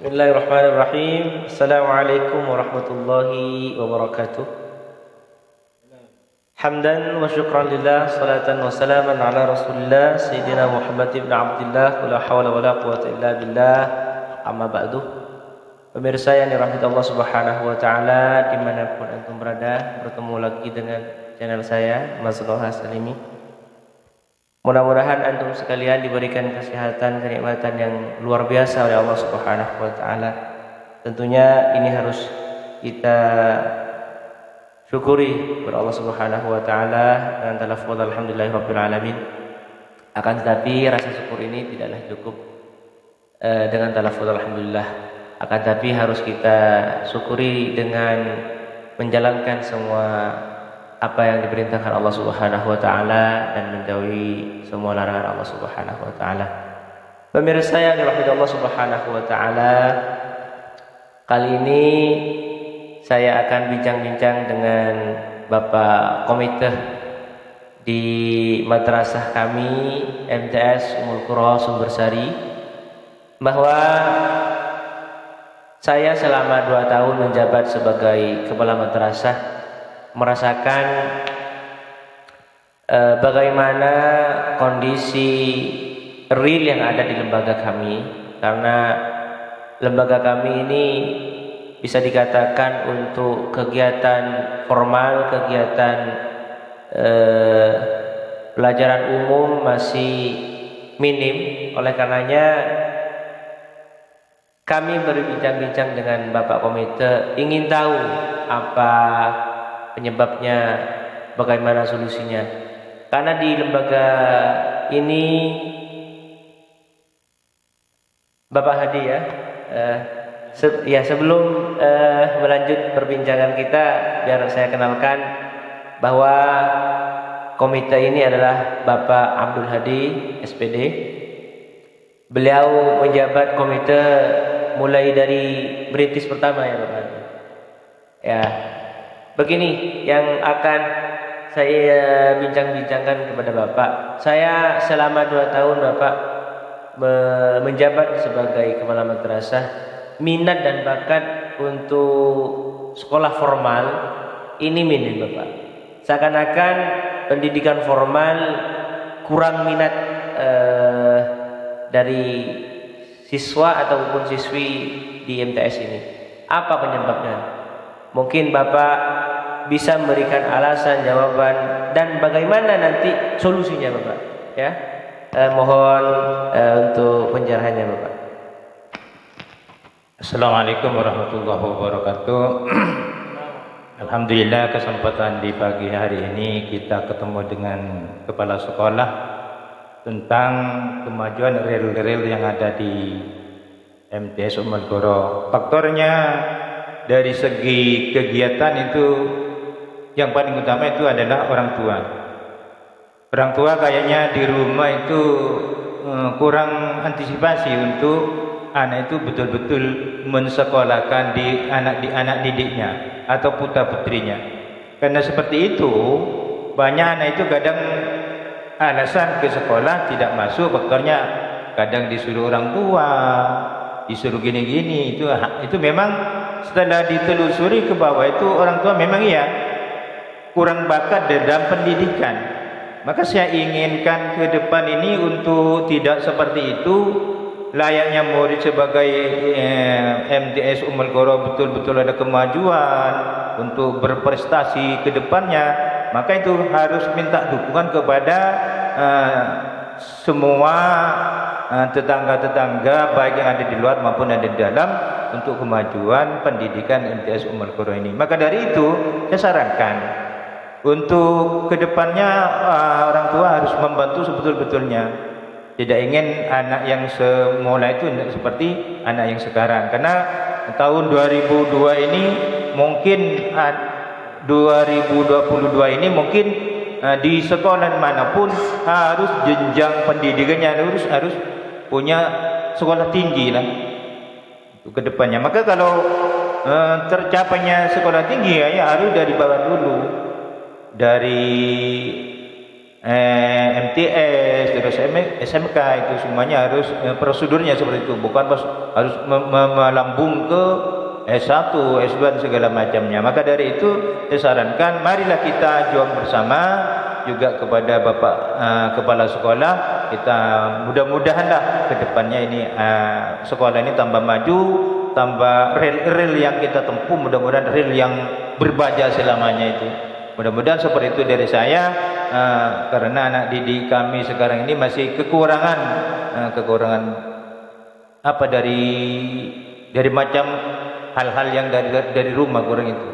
Bismillahirrahmanirrahim. Assalamualaikum warahmatullahi wabarakatuh. Hamdan wa syukran lillah, salatan wa salaman ala Rasulillah Sayyidina Muhammad ibn Abdullah, wa la hawla wa la quwwata illa billah. Amma ba'du. Pemirsa yang dirahmati Allah Subhanahu wa taala, dimanapun antum berada, bertemu lagi dengan channel saya, Mas Loha Salimi. Mudah-mudahan antum sekalian diberikan kesehatan, kenikmatan yang luar biasa oleh Allah Subhanahu wa taala. Tentunya ini harus kita syukuri kepada Allah Subhanahu wa taala dengan talafuz alhamdulillahirabbil alamin. Akan tetapi rasa syukur ini tidaklah cukup dengan talafuz alhamdulillah. Akan tetapi harus kita syukuri dengan menjalankan semua apa yang diperintahkan Allah Subhanahu wa taala dan menjauhi semua larangan Allah Subhanahu wa taala. Pemirsa yang dirahmati Allah Subhanahu wa taala, kali ini saya akan bincang-bincang dengan Bapak Komite di madrasah kami MTS Ummul Qura Sumbersari, bahwa saya selama 2 tahun menjabat sebagai kepala madrasah merasakan bagaimana kondisi real yang ada di lembaga kami, karena lembaga kami ini bisa dikatakan untuk kegiatan formal, kegiatan pelajaran umum masih minim. Oleh karenanya kami berbincang-bincang dengan Bapak Komite, ingin tahu apa penyebabnya, bagaimana solusinya. Karena di lembaga ini, Bapak Hadi sebelum melanjut perbincangan kita, biar saya kenalkan bahwa komite ini adalah Bapak Abdul Hadi SPD. Beliau menjabat komite mulai dari berintis pertama, ya Bapak. Ya, begini yang akan saya bincang-bincangkan kepada Bapak. Saya selama 2 tahun Bapak menjabat sebagai kepala madrasah, minat dan bakat untuk sekolah formal ini minim Bapak. Seakan-akan pendidikan formal kurang minat dari siswa ataupun siswi di MTS ini. Apa penyebabnya? Mungkin Bapak bisa memberikan alasan, jawaban, dan bagaimana nanti solusinya Bapak, ya. Mohon untuk pencerahannya Bapak. Assalamualaikum warahmatullahi wabarakatuh. Alhamdulillah, kesempatan di pagi hari ini kita ketemu dengan kepala sekolah tentang kemajuan rel-rel yang ada di MTS Ummul Qura. Faktornya dari segi kegiatan itu yang paling utama itu adalah orang tua. Orang tua kayaknya di rumah itu kurang antisipasi untuk anak itu betul-betul mensekolahkan di anak didiknya atau putra putrinya. Karena seperti itu, banyak anak itu kadang alasan ke sekolah tidak masuk, faktornya kadang disuruh orang tua, disuruh gini-gini. Itu memang setelah ditelusuri ke bawah itu orang tua memang kurang bakat dalam pendidikan. Maka saya inginkan ke depan ini untuk tidak seperti itu. Layaknya murid sebagai MTS Ummul Qura betul-betul ada kemajuan untuk berprestasi ke depannya, maka itu harus minta dukungan kepada semua tetangga-tetangga, baik yang ada di luar maupun ada di dalam, untuk kemajuan pendidikan MTS Ummul Qura ini. Maka dari itu saya sarankan untuk kedepannya orang tua harus membantu sebetul-betulnya. Tidak ingin anak yang semula itu seperti anak yang sekarang. Karena tahun 2002 ini mungkin 2022 ini mungkin di sekolah manapun harus jenjang pendidikannya harus punya sekolah tinggi lah untuk kedepannya. Maka kalau tercapainya sekolah tinggi ya harus dari bawah dulu, dari MTS, terus SMK itu semuanya harus prosedurnya seperti itu, bukan harus melambung ke S1, S2 dan segala macamnya. Maka dari itu saya sarankan marilah kita juang bersama juga kepada Bapak Kepala Sekolah. Kita mudah-mudahanlah ke depannya ini sekolah ini tambah maju, tambah rel yang kita tempuh, mudah-mudahan rel yang berbaja selamanya itu. Mudah-mudahan seperti itu dari saya, karena anak didik kami sekarang ini masih kekurangan apa dari macam hal-hal yang dari rumah kurang itu.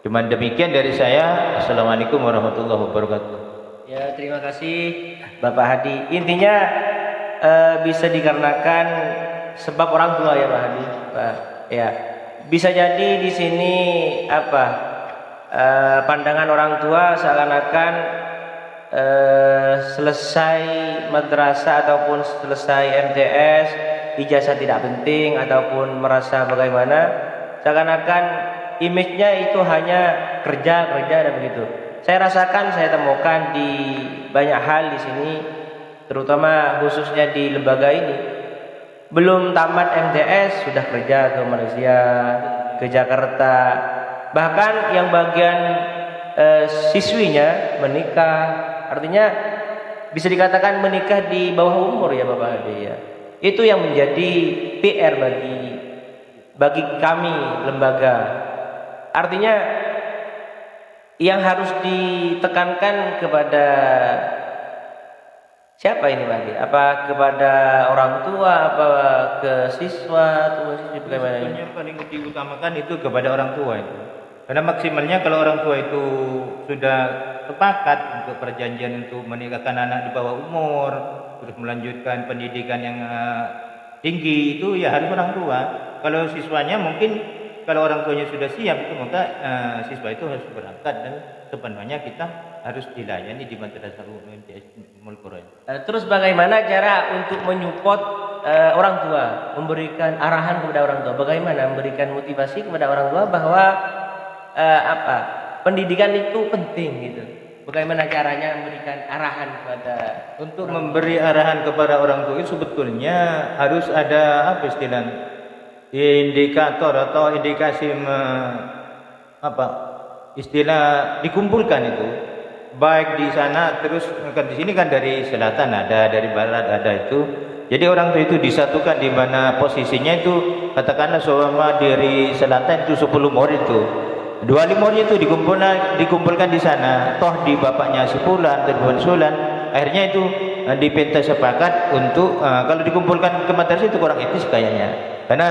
Cuman demikian dari saya. Assalamualaikum warahmatullahi wabarakatuh. Ya, terima kasih Bapak Hadi. Intinya bisa dikarenakan sebab orang tua ya Pak Hadi. Pak, ya. Bisa jadi di sini pandangan orang tua seakan-akan selesai madrasah ataupun selesai MTS ijazah tidak penting, ataupun merasa bagaimana seakan-akan image-nya itu hanya kerja dan begitu. Saya rasakan, saya temukan di banyak hal di sini, terutama khususnya di lembaga ini. Belum tamat MTS sudah kerja ke Malaysia, ke Jakarta. Bahkan yang bagian siswinya menikah. Artinya bisa dikatakan menikah di bawah umur ya Bapak Hadi ya. Itu yang menjadi PR bagi kami lembaga. Artinya yang harus ditekankan kepada siapa ini Pak Hadi? Apa kepada orang tua, apa ke siswa atau siswi bagaimana ini? Yang paling diutamakan itu kepada orang tua itu. Karena maksimalnya kalau orang tua itu sudah sepakat untuk perjanjian untuk menikahkan anak di bawah umur, terus melanjutkan pendidikan yang tinggi, itu ya harus orang tua. Kalau siswanya mungkin kalau orang tuanya sudah siap itu, maka siswa itu harus berangkat dan sepenuhnya kita harus dilayani di Madrasah MTS Ummul Qura. Terus bagaimana cara untuk menyupport orang tua, memberikan arahan kepada orang tua? Bagaimana memberikan motivasi kepada orang tua bahwa pendidikan itu penting gitu? Bagaimana caranya memberikan arahan kepada untuk memberi arahan kepada orang tua itu sebetulnya harus ada istilahnya indikator atau indikasi istilah dikumpulkan itu, baik di sana terus di sini kan dari selatan ada, dari barat ada itu. Jadi orang tua itu disatukan di mana posisinya itu, katakanlah seumpama dari selatan itu 10 murid itu. 25 murid itu dikumpulkan di sana, toh di bapaknya sebulan atau 2 bulan. Akhirnya itu dipinta sepakat untuk kalau dikumpulkan ke madrasah itu kurang etis kayaknya. Karena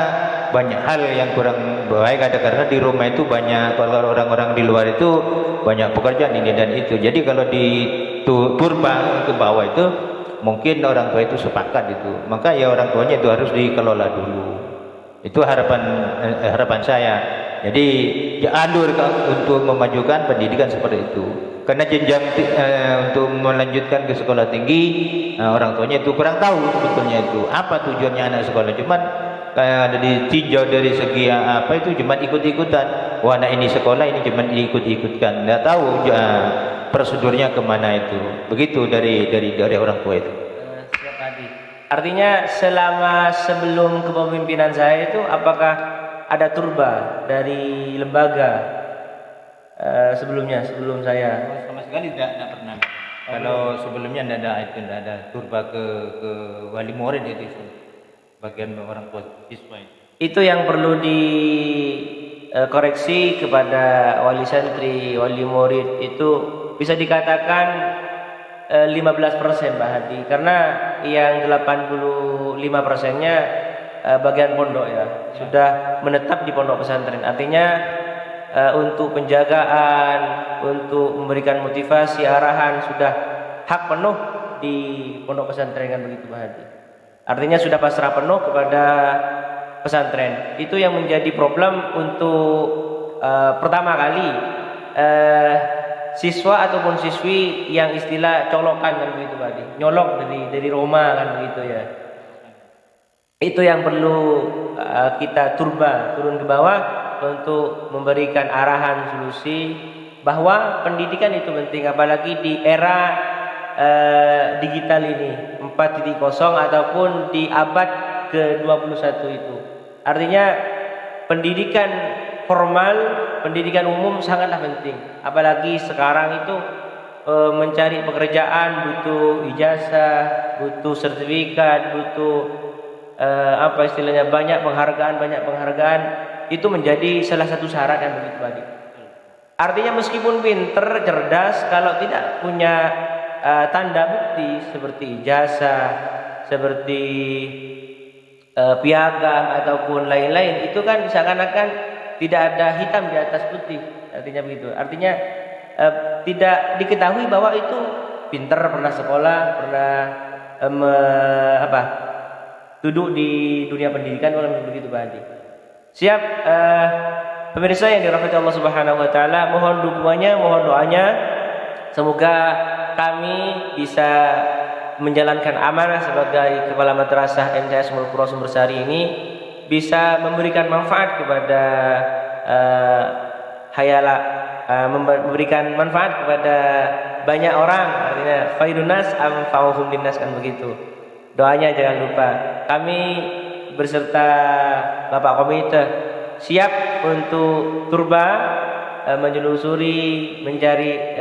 banyak hal yang kurang baik ada, karena di rumah itu banyak, kalau orang-orang di luar itu banyak pekerjaan ini dan itu. Jadi kalau diturbang ke bawah itu mungkin orang tua itu sepakat itu. Maka ya orang tuanya itu harus dikelola dulu. Itu harapan saya. Jadi alur untuk memajukan pendidikan seperti itu. Karena jenjang untuk melanjutkan ke sekolah tinggi, orang tuanya itu kurang tahu sebetulnya itu apa tujuannya anak sekolah. Cuman kayak ditinjau dari segi itu cuman ikut-ikutan. Wah, anak ini sekolah ini cuman ikut-ikutkan, nggak tahu prosedurnya kemana itu. Begitu dari orang tua itu. Siap Hadi. Artinya selama sebelum kepemimpinan saya itu apakah ada turba dari lembaga sebelum saya? Sama sekali tidak pernah. Kalau sebelumnya tidak ada turba ke wali murid itu. Bagian orang tua siswa itu yang perlu dikoreksi kepada wali santri, wali murid. Itu bisa dikatakan 15% Pak Hadi, karena yang 85%-nya bagian pondok ya, sudah menetap di pondok pesantren. Artinya untuk penjagaan, untuk memberikan motivasi, arahan sudah hak penuh di pondok pesantren, kan begitu Pak Hadi. Artinya sudah pasrah penuh kepada pesantren. Itu yang menjadi problem untuk pertama kali siswa ataupun siswi yang istilah colokan, kan begitu Pak Adi. Nyolok dari Roma, kan begitu ya. Itu yang perlu kita turun ke bawah untuk memberikan arahan solusi bahwa pendidikan itu penting, apalagi di era digital ini 4.0 ataupun di abad ke-21 itu. Artinya pendidikan formal, pendidikan umum sangatlah penting. Apalagi sekarang itu mencari pekerjaan butuh ijazah, butuh sertifikat, butuh apa istilahnya banyak penghargaan itu menjadi salah satu syarat yang begitu adik. Artinya meskipun pinter, cerdas, kalau tidak punya tanda bukti seperti ijazah, seperti piagam ataupun lain-lain, itu kan seakan-akan tidak ada hitam di atas putih. Artinya begitu. Artinya tidak diketahui bahwa itu pinter, pernah sekolah, pernah duduk di dunia pendidikan, bukan begitu Pak Adi. Siap, pemirsa yang dirahmati Allah Subhanahu wa taala, mohon dukungannya, mohon doanya. Semoga kami bisa menjalankan amanah sebagai kepala madrasah MTS Ummul Qura Sumbersari ini, bisa memberikan manfaat kepada memberikan manfaat kepada banyak orang. Artinya khairun nas anfa'uhum linnas, kan begitu. Doanya jangan lupa. Kami beserta Bapak Komite siap untuk turba menyelusuri, mencari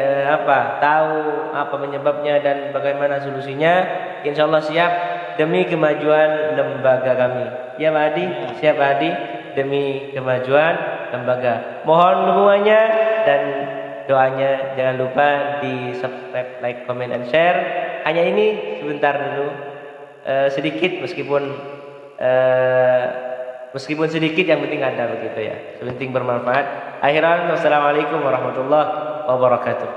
tahu apa penyebabnya dan bagaimana solusinya. Insyaallah siap demi kemajuan lembaga kami. Ya Pak Adi, siap Pak Adi, demi kemajuan lembaga. Mohon dukungannya dan doanya, jangan lupa di subscribe, like, comment, and share. Hanya ini sebentar dulu. Sedikit meskipun sedikit, yang penting ada begitu ya. Sepenting bermanfaat. Akhiran, wassalamualaikum warahmatullahi wabarakatuh.